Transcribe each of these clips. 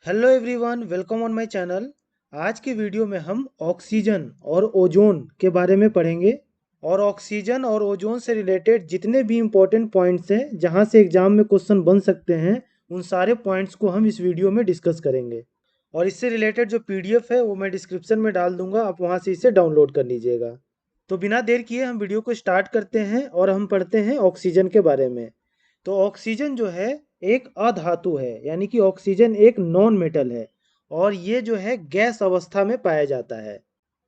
Hello everyone, welcome on my channel. आज के video में हम ऑक्सीजन और ओजोन के बारे में पढ़ेंगे और ऑक्सीजन और ओजोन से रिलेटेड जितने भी इम्पोर्टेंट पॉइंट्स हैं जहां से एग्जाम में क्वेश्चन बन सकते हैं उन सारे पॉइंट्स को हम इस वीडियो में डिस्कस करेंगे। और इससे रिलेटेड जो पीडीएफ है वो मैं डिस्क्रिप्शन में डाल दूंगा, आप वहां से इसे डाउनलोड कर लीजिएगा। तो बिना देर किए हम वीडियो को स्टार्ट करते हैं और हम पढ़ते हैं ऑक्सीजन के बारे में। तो ऑक्सीजन जो है एक अधातु है, यानी कि ऑक्सीजन एक नॉन मेटल है और ये जो है गैस अवस्था में पाया जाता है।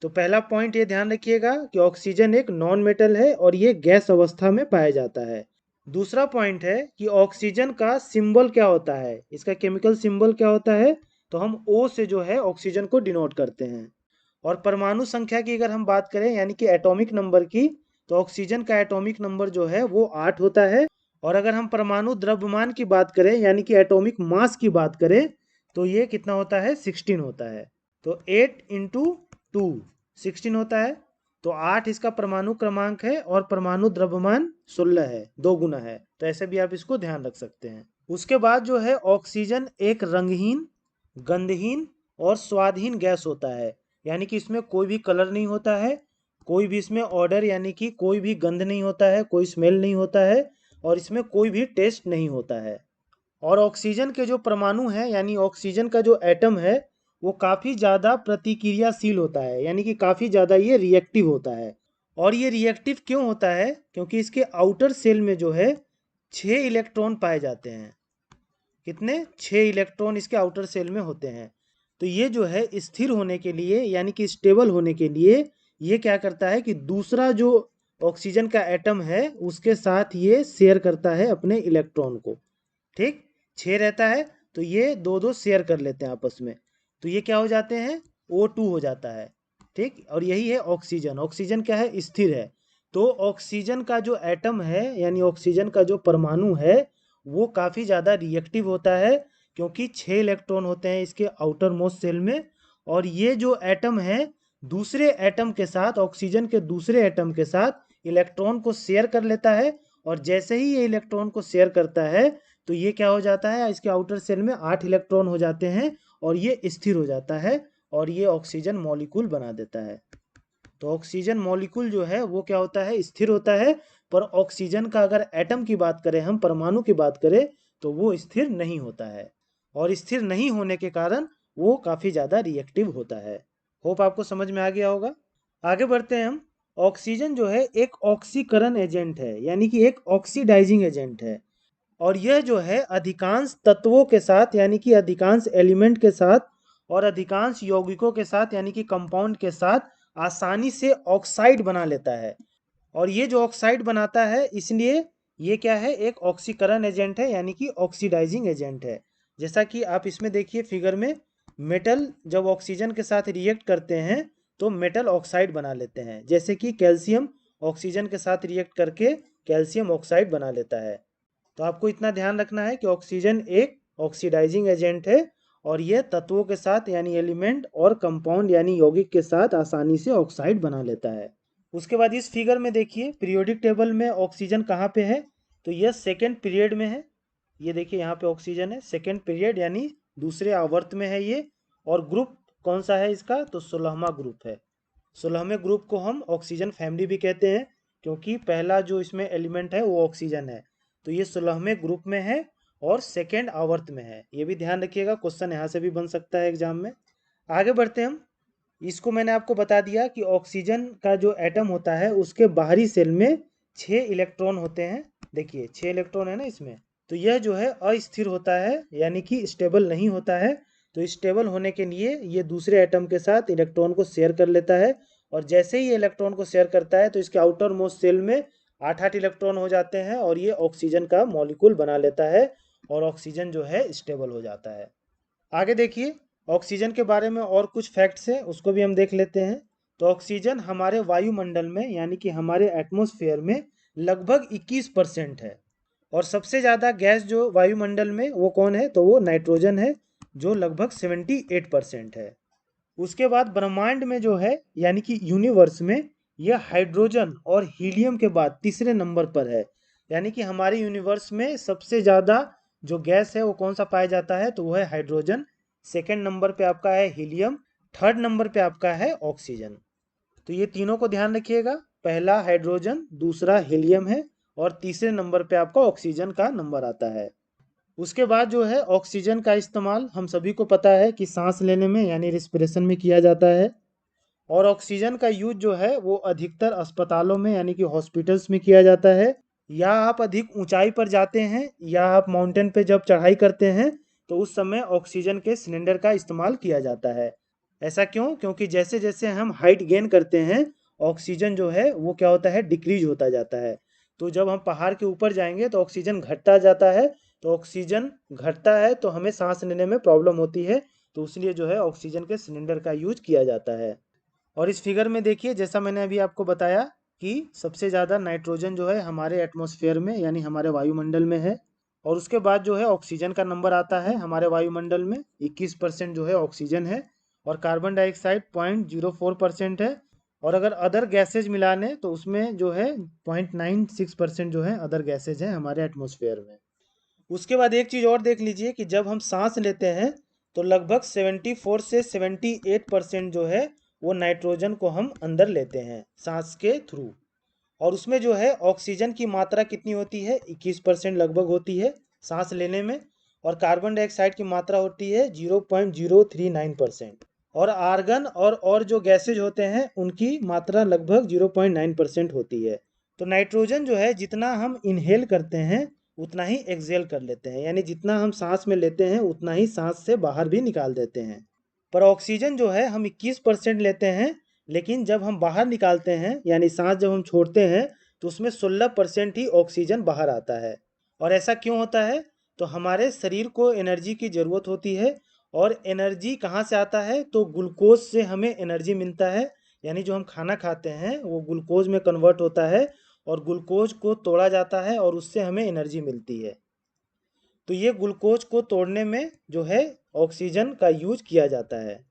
तो पहला पॉइंट ये ध्यान रखिएगा कि ऑक्सीजन एक नॉन मेटल है और ये गैस अवस्था में पाया जाता है। दूसरा पॉइंट है कि ऑक्सीजन का सिंबल क्या होता है, इसका केमिकल सिंबल क्या होता है। तो हम ओ से जो है ऑक्सीजन को डिनोट करते हैं। और परमाणु संख्या की अगर हम बात करें यानी कि एटॉमिक नंबर की, तो ऑक्सीजन का एटॉमिक नंबर जो है वो 8 होता है। और अगर हम परमाणु द्रव्यमान की बात करें यानी कि एटॉमिक मास की बात करें तो ये कितना होता है, 16 होता है। तो 8 इंटू 2 16 होता है। तो 8 इसका परमाणु क्रमांक है और परमाणु द्रव्यमान 16 है, 2 गुना है। तो ऐसे भी आप इसको ध्यान रख सकते हैं। उसके बाद जो है ऑक्सीजन एक रंगहीन, गंधहीन और स्वादहीन गैस होता है। यानी कि इसमें कोई भी कलर नहीं होता है, कोई भी इसमें ऑर्डर यानी कि कोई भी गंध नहीं होता है, कोई स्मेल नहीं होता है और इसमें कोई भी टेस्ट नहीं होता है। और ऑक्सीजन के जो परमाणु हैं यानी ऑक्सीजन का जो एटम है वो काफ़ी ज़्यादा प्रतिक्रियाशील होता है, यानी कि काफ़ी ज़्यादा ये रिएक्टिव होता है। और ये रिएक्टिव क्यों होता है, क्योंकि इसके आउटर सेल में जो है 6 इलेक्ट्रॉन पाए जाते हैं। कितने, 6 इलेक्ट्रॉन इसके आउटर सेल में होते हैं। तो ये जो है स्थिर होने के लिए यानी कि स्टेबल होने के लिए ये क्या करता है कि दूसरा जो ऑक्सीजन का एटम है उसके साथ ये शेयर करता है अपने इलेक्ट्रॉन को। ठीक, 6 रहता है तो ये दो दो शेयर कर लेते हैं आपस में। तो ये क्या हो जाते हैं, O2 हो जाता है। ठीक, और यही है ऑक्सीजन। ऑक्सीजन क्या है, स्थिर है। तो ऑक्सीजन का जो एटम है यानी ऑक्सीजन का जो परमाणु है वो काफ़ी ज़्यादा रिएक्टिव होता है, क्योंकि 6 इलेक्ट्रॉन होते हैं इसके आउटर मोस्ट सेल में। और ये जो एटम है दूसरे एटम के साथ, ऑक्सीजन के दूसरे एटम के साथ इलेक्ट्रॉन को शेयर कर लेता है। और जैसे ही ये इलेक्ट्रॉन को शेयर करता है तो ये क्या हो जाता है, इसके आउटर सेल में 8 इलेक्ट्रॉन हो जाते हैं और ये स्थिर हो जाता है और ये ऑक्सीजन मॉलिक्यूल बना देता है। तो ऑक्सीजन मॉलिक्यूल जो है वो क्या होता है, स्थिर होता है। पर ऑक्सीजन का अगर एटम की बात करें, हम परमाणु की बात करें, तो वो स्थिर नहीं होता है। और स्थिर नहीं होने के कारण वो काफ़ी ज़्यादा रिएक्टिव होता है। होप आपको समझ में आ गया होगा। आगे बढ़ते हैं हम। ऑक्सीजन जो है एक ऑक्सीकरण एजेंट है, यानी कि एक ऑक्सीडाइजिंग एजेंट है। और यह जो है अधिकांश तत्वों के साथ यानी कि अधिकांश एलिमेंट के साथ और अधिकांश यौगिकों के साथ यानी कि कंपाउंड के साथ आसानी से ऑक्साइड बना लेता है। और ये जो ऑक्साइड बनाता है इसलिए ये क्या है, एक ऑक्सीकरण एजेंट है यानी कि ऑक्सीडाइजिंग एजेंट है। जैसा कि आप इसमें देखिए फिगर में, मेटल जब ऑक्सीजन के साथ रिएक्ट करते हैं तो मेटल ऑक्साइड बना लेते हैं। जैसे कि कैल्शियम ऑक्सीजन के साथ रिएक्ट करके कैल्शियम ऑक्साइड बना लेता है। तो आपको इतना ध्यान रखना है कि ऑक्सीजन एक ऑक्सीडाइजिंग एजेंट है और यह तत्वों के साथ यानी एलिमेंट और कंपाउंड यानी यौगिक के साथ आसानी से ऑक्साइड बना लेता है। उसके बाद इस फिगर में देखिए पीरियोडिक टेबल में ऑक्सीजन कहाँ पे है, तो यह सेकेंड पीरियड में है। ये देखिए यहाँ पे ऑक्सीजन है सेकेंड पीरियड यानी दूसरे आवर्त में है ये। और ग्रुप कौन सा है इसका, तो 16वां ग्रुप है। 16वें ग्रुप को हम ऑक्सीजन फैमिली भी कहते हैं, क्योंकि पहला जो इसमें एलिमेंट है वो ऑक्सीजन है। तो ये 16वें ग्रुप में है और सेकेंड आवर्त में है। ये भी ध्यान रखिएगा, क्वेश्चन यहाँ से भी बन सकता है एग्जाम में। आगे बढ़ते हैं हम। इसको मैंने आपको बता दिया कि ऑक्सीजन का जो एटम होता है उसके बाहरी सेल में 6 इलेक्ट्रॉन होते हैं। देखिए 6 इलेक्ट्रॉन है ना इसमें। तो यह जो है अस्थिर होता है यानी कि स्टेबल नहीं होता है। तो स्टेबल होने के लिए ये दूसरे एटम के साथ इलेक्ट्रॉन को शेयर कर लेता है। और जैसे ही ये इलेक्ट्रॉन को शेयर करता है तो इसके आउटर मोस्ट सेल में 8 8 इलेक्ट्रॉन हो जाते हैं और ये ऑक्सीजन का मॉलिक्यूल बना लेता है और ऑक्सीजन जो है स्टेबल हो जाता है। आगे देखिए ऑक्सीजन के बारे में और कुछ फैक्ट्स हैं, उसको भी हम देख लेते हैं। तो ऑक्सीजन हमारे वायुमंडल में यानी कि हमारे एटमॉस्फेयर में लगभग 21% है। और सबसे ज़्यादा गैस जो वायुमंडल में वो कौन है, तो वो नाइट्रोजन है जो लगभग 78% है। उसके बाद ब्रह्मांड में जो है यानी कि यूनिवर्स में यह हाइड्रोजन और हीलियम के बाद तीसरे नंबर पर है। यानी कि हमारे यूनिवर्स में सबसे ज़्यादा जो गैस है वो कौन सा पाया जाता है, तो वो है हाइड्रोजन। सेकंड नंबर पे आपका है हीलियम, थर्ड नंबर पे आपका है ऑक्सीजन। तो ये तीनों को ध्यान रखिएगा, पहला हाइड्रोजन, दूसरा हीलियम है और तीसरे नंबर पे आपका ऑक्सीजन का नंबर आता है। उसके बाद जो है ऑक्सीजन का इस्तेमाल हम सभी को पता है कि सांस लेने में यानी रिस्पिरेशन में किया जाता है। और ऑक्सीजन का यूज जो है वो अधिकतर अस्पतालों में यानी कि हॉस्पिटल्स में किया जाता है, या आप अधिक ऊंचाई पर जाते हैं या आप माउंटेन पे जब चढ़ाई करते हैं तो उस समय ऑक्सीजन के सिलेंडर का इस्तेमाल किया जाता है। ऐसा क्यों? क्योंकि जैसे जैसे हम हाइट गेन करते हैं ऑक्सीजन जो है वो क्या होता है, डिक्रीज होता जाता है। तो जब हम पहाड़ के ऊपर जाएंगे तो ऑक्सीजन घटता जाता है, तो ऑक्सीजन घटता है तो हमें सांस लेने में प्रॉब्लम होती है, तो इसलिए जो है ऑक्सीजन के सिलेंडर का यूज किया जाता है। और इस फिगर में देखिए, जैसा मैंने अभी आपको बताया कि सबसे ज़्यादा नाइट्रोजन जो है हमारे एटमॉस्फेयर में यानी हमारे वायुमंडल में है, और उसके बाद जो है ऑक्सीजन का नंबर आता है हमारे वायुमंडल में 21% जो है ऑक्सीजन है, और कार्बन डाइऑक्साइड 0.04% है। और अगर अदर गैसेज मिला लें तो उसमें जो है 0.96% जो है अदर गैसेज हैं हमारे एटमॉस्फेयर में। उसके बाद एक चीज़ और देख लीजिए कि जब हम सांस लेते हैं तो लगभग 74 से 78% जो है वो नाइट्रोजन को हम अंदर लेते हैं सांस के थ्रू। और उसमें जो है ऑक्सीजन की मात्रा कितनी होती है, 21% लगभग होती है सांस लेने में, और कार्बन डाइऑक्साइड की मात्रा होती है 0.039%। और आर्गन और जो गैसेज होते हैं उनकी मात्रा लगभग 0.9% होती है। तो नाइट्रोजन जो है जितना हम इनहेल करते हैं उतना ही एक्सहेल कर लेते हैं, यानी जितना हम सांस में लेते हैं उतना ही सांस से बाहर भी निकाल देते हैं। पर ऑक्सीजन जो है हम 21% लेते हैं, लेकिन जब हम बाहर निकालते हैं यानी सांस जब हम छोड़ते हैं तो उसमें 16% ही ऑक्सीजन बाहर आता है। और ऐसा क्यों होता है? तो हमारे शरीर को एनर्जी की ज़रूरत होती है, और एनर्जी कहाँ से आता है? तो ग्लूकोज से हमें एनर्जी मिलता है, यानी जो हम खाना खाते हैं वो ग्लूकोज में कन्वर्ट होता है और ग्लूकोज को तोड़ा जाता है और उससे हमें एनर्जी मिलती है। तो ये ग्लूकोज को तोड़ने में जो है ऑक्सीजन का यूज किया जाता है।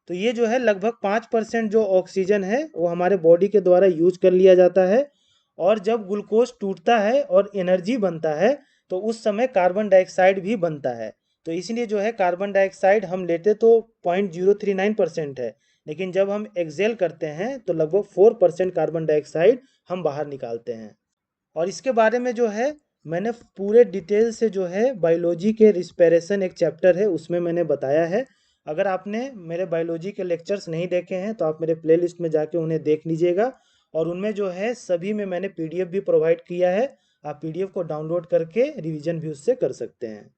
तो ये जो है लगभग 5% जो ऑक्सीजन है वो हमारे बॉडी के द्वारा यूज कर लिया जाता है। और जब ग्लूकोज टूटता है और एनर्जी बनता है तो उस समय कार्बन डाइऑक्साइड भी बनता है। तो इसलिए जो है कार्बन डाइऑक्साइड हम लेते तो 0.039% है, लेकिन जब हम एक्सेल करते हैं तो लगभग 4% कार्बन डाइऑक्साइड हम बाहर निकालते हैं। और इसके बारे में जो है मैंने पूरे डिटेल से जो है बायोलॉजी के रिस्पिरेशन एक चैप्टर है उसमें मैंने बताया है। अगर आपने मेरे बायोलॉजी के लेक्चर्स नहीं देखे हैं तो आप मेरे प्लेलिस्ट में जाके उन्हें देख लीजिएगा, और उनमें जो है सभी में मैंने पीडीएफ भी प्रोवाइड किया है। आप पीडीएफ को डाउनलोड करके रिवीजन भी उससे कर सकते हैं।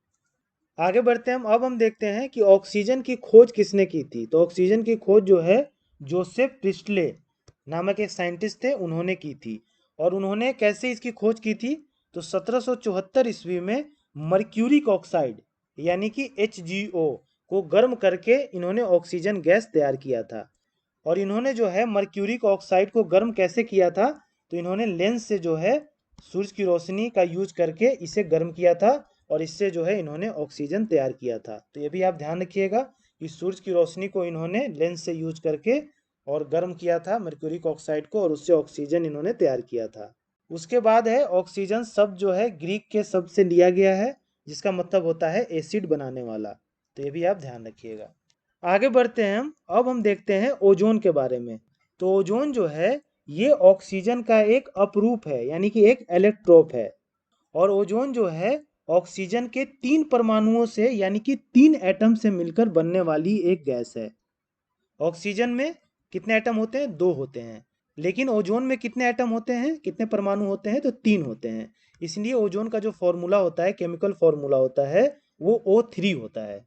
आगे बढ़ते हैं अब हम देखते हैं कि ऑक्सीजन की खोज किसने की थी। तो ऑक्सीजन की खोज जो है जोसेफ प्रिस्टले नामक एक साइंटिस्ट थे, उन्होंने की थी। और उन्होंने कैसे इसकी खोज की थी? तो 1774 ईस्वी में मर्क्यूरिक ऑक्साइड यानी कि HgO को गर्म करके इन्होंने ऑक्सीजन गैस तैयार किया था। और इन्होंने जो है मर्क्यूरिक ऑक्साइड को गर्म कैसे किया था? तो इन्होंने लेंस से जो है सूरज की रोशनी का यूज करके इसे गर्म किया था, और इससे जो है इन्होंने ऑक्सीजन तैयार किया था। तो ये भी आप ध्यान रखिएगा कि सूरज की रोशनी को इन्होंने लेंस से यूज करके और गर्म किया था मर्क्यूरिक ऑक्साइड को, और उससे ऑक्सीजन इन्होंने तैयार किया था। उसके बाद है ऑक्सीजन शब्द जो है ग्रीक के शब्द से लिया गया है, जिसका मतलब होता है एसिड बनाने वाला। तो ये भी आप ध्यान रखिएगा। आगे बढ़ते हैं अब हम देखते हैं ओजोन के बारे में। तो ओजोन जो है ये ऑक्सीजन का एक अपरूप है यानी कि एक इलेक्ट्रोप है। और ओजोन जो है ऑक्सीजन के 3 परमाणुओं से यानी कि 3 एटम से मिलकर बनने वाली एक गैस है। ऑक्सीजन में कितने एटम होते हैं? 2 होते हैं। लेकिन ओजोन में कितने एटम होते हैं, कितने परमाणु होते हैं? तो 3 होते हैं। इसलिए ओजोन का जो फॉर्मूला होता है, केमिकल फॉर्मूला होता है, वो O3 होता है।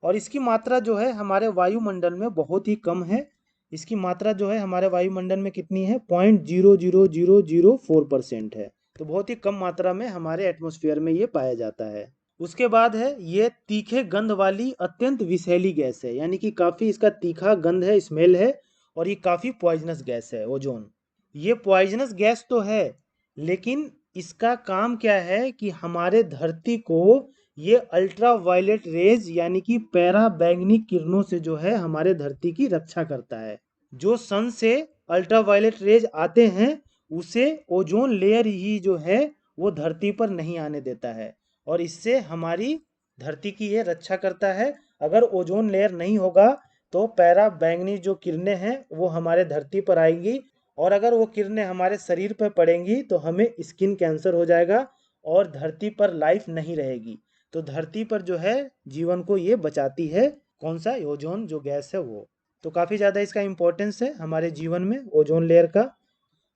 और इसकी मात्रा जो है हमारे वायुमंडल में बहुत ही कम है। इसकी मात्रा जो है हमारे वायुमंडल में कितनी है? 0.00004% है। तो बहुत ही कम मात्रा में हमारे एटमॉस्फेयर में ये पाया जाता है। उसके बाद है ये तीखे गंध वाली अत्यंत विषैली गैस है, यानी कि काफ़ी इसका तीखा गंध है, स्मेल है, और ये काफ़ी पॉइजनस गैस है ओजोन। ये पॉइजनस गैस तो है, लेकिन इसका काम क्या है कि हमारे धरती को ये अल्ट्रा वायलेट रेज यानी कि पैरा बैंगनी किरणों से जो है हमारे धरती की रक्षा करता है। जो सन से अल्ट्रा वायलेट रेज आते हैं उसे ओजोन लेयर ही जो है वो धरती पर नहीं आने देता है, और इससे हमारी धरती की ये रक्षा करता है। अगर ओजोन लेयर नहीं होगा तो पैरा बैंगनी जो किरणें हैं वो हमारे धरती पर आएंगी, और अगर वो किरणें हमारे शरीर पर पड़ेंगी तो हमें स्किन कैंसर हो जाएगा और धरती पर लाइफ नहीं रहेगी। तो धरती पर जो है जीवन को ये बचाती है, कौन सा, ओजोन जो गैस है वो। तो काफ़ी ज़्यादा इसका इम्पोर्टेंस है हमारे जीवन में ओजोन लेयर का।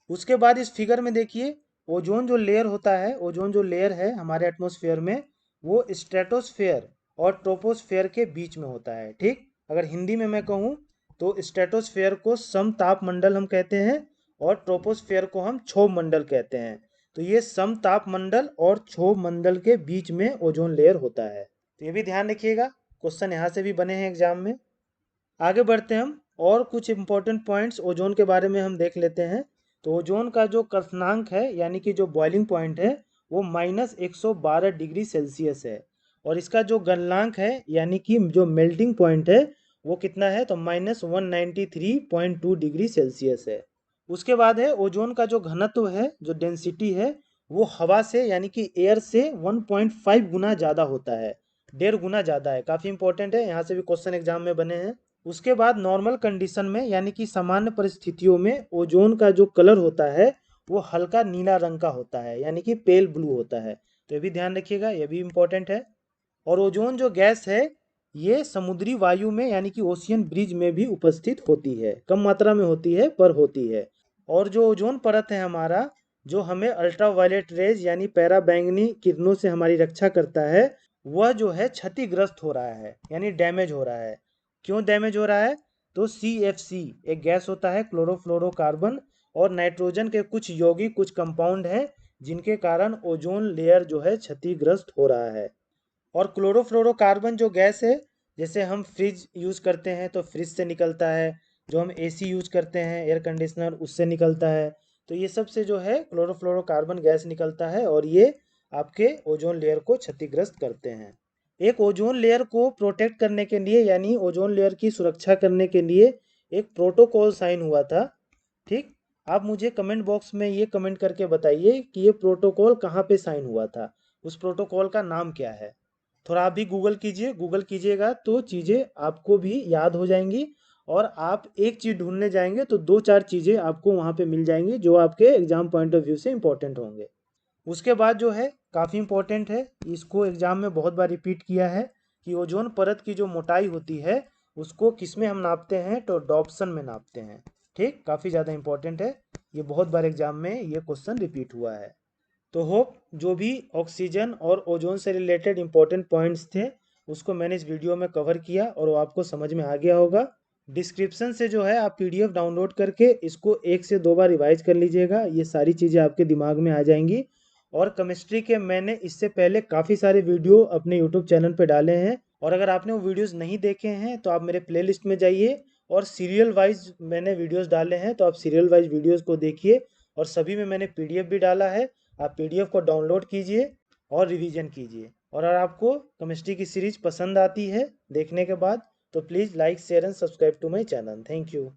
उसके बाद इस फिगर में देखिए, ओजोन जो लेयर होता है, ओजोन जो लेयर है हमारे एटमॉस्फेयर में, वो स्ट्रेटोस्फेयर और ट्रोपोस्फेयर के बीच में होता है। ठीक, अगर हिंदी में मैं कहूँ तो स्ट्रेटोस्फेयर को समताप मंडल हम कहते हैं और ट्रोपोस्फेयर को हम क्षोभ मंडल कहते हैं। तो ये समताप मंडल और क्षोभ मंडल के बीच में ओजोन लेयर होता है। तो ये भी ध्यान रखिएगा, क्वेश्चन यहाँ से भी बने हैं एग्जाम में। आगे बढ़ते हैं हम, और कुछ इंपॉर्टेंट पॉइंट्स ओजोन के बारे में हम देख लेते हैं। तो ओजोन का जो क्वथनांक है यानी कि जो बॉइलिंग पॉइंट है वो -112 डिग्री सेल्सियस है, और इसका जो गलनांक है यानी कि जो मेल्टिंग पॉइंट है वो कितना है, तो -193.2 डिग्री सेल्सियस है। उसके बाद है ओजोन का जो घनत्व है, जो डेंसिटी है, वो हवा से यानी कि एयर से 1.5 गुना ज़्यादा होता है, 1.5 गुना ज़्यादा है। काफ़ी इंपॉर्टेंट है, यहाँ से भी क्वेश्चन एग्जाम में बने हैं। उसके बाद नॉर्मल कंडीशन में यानी कि सामान्य परिस्थितियों में ओजोन का जो कलर होता है वो हल्का नीला रंग का होता है यानी कि पेल ब्लू होता है। तो ये भी ध्यान रखिएगा, ये भी इम्पोर्टेंट है। और ओजोन जो गैस है ये समुद्री वायु में यानी कि ओशियन ब्रिज में भी उपस्थित होती है, कम मात्रा में होती है पर होती है। और जो ओजोन परत है हमारा, जो हमें अल्ट्रावायलेट रेज यानी पैरा बैंगनी किरणों से हमारी रक्षा करता है, वह जो है क्षतिग्रस्त हो रहा है यानी डैमेज हो रहा है। क्यों डैमेज हो रहा है, तो CFC एक गैस होता है, क्लोरोफ्लोरोकार्बन और नाइट्रोजन के कुछ यौगिक, कुछ कंपाउंड हैं जिनके कारण ओजोन लेयर जो है क्षतिग्रस्त हो रहा है। और क्लोरोफ्लोरोकार्बन जो गैस है, जैसे हम फ्रिज यूज़ करते हैं तो फ्रिज से निकलता है, जो हम AC यूज़ करते हैं एयर कंडीशनर उससे निकलता है। तो ये सब से जो है क्लोरोफ्लोरोकार्बन गैस निकलता है और ये आपके ओजोन लेयर को क्षतिग्रस्त करते हैं। एक ओजोन लेयर को प्रोटेक्ट करने के लिए यानी ओजोन लेयर की सुरक्षा करने के लिए एक प्रोटोकॉल साइन हुआ था। ठीक, आप मुझे कमेंट बॉक्स में ये कमेंट करके बताइए कि ये प्रोटोकॉल कहाँ पे साइन हुआ था, उस प्रोटोकॉल का नाम क्या है। थोड़ा आप भी गूगल कीजिए, गूगल कीजिएगा तो चीज़ें आपको भी याद हो जाएंगी, और आप एक चीज़ ढूंढने जाएंगे तो 2-4 चीज़ें आपको वहाँ पे मिल जाएंगी जो आपके एग्जाम पॉइंट ऑफ व्यू से इंपॉर्टेंट होंगे। उसके बाद जो है काफ़ी इंपॉर्टेंट है, इसको एग्जाम में बहुत बार रिपीट किया है कि ओजोन परत की जो मोटाई होती है उसको किस में हम नापते हैं, तो डॉप्सन में नापते हैं। ठीक, काफ़ी ज़्यादा इंपॉर्टेंट है, ये बहुत बार एग्जाम में ये क्वेश्चन रिपीट हुआ है। तो होप जो भी ऑक्सीजन और ओजोन से रिलेटेड इंपॉर्टेंट पॉइंट्स थे उसको मैंने इस वीडियो में कवर किया और वो आपको समझ में आ गया होगा। डिस्क्रिप्शन से जो है आप PDF डाउनलोड करके इसको 1 से 2 बार रिवाइज कर लीजिएगा, ये सारी चीज़ें आपके दिमाग में आ जाएंगी। और केमिस्ट्री के मैंने इससे पहले काफ़ी सारे वीडियो अपने यूट्यूब चैनल पर डाले हैं, और अगर आपने वो वीडियोज़ नहीं देखे हैं तो आप मेरे प्लेलिस्ट में जाइए, और सीरियल वाइज मैंने वीडियोज़ डाले हैं तो आप सीरियल वाइज वीडियोज़ को देखिए, और सभी में मैंने PDF भी डाला है। आप PDF को डाउनलोड कीजिए और रिवीजन कीजिए। और अगर आपको केमिस्ट्री की सीरीज पसंद आती है देखने के बाद तो please like share and subscribe to my channel. Thank you.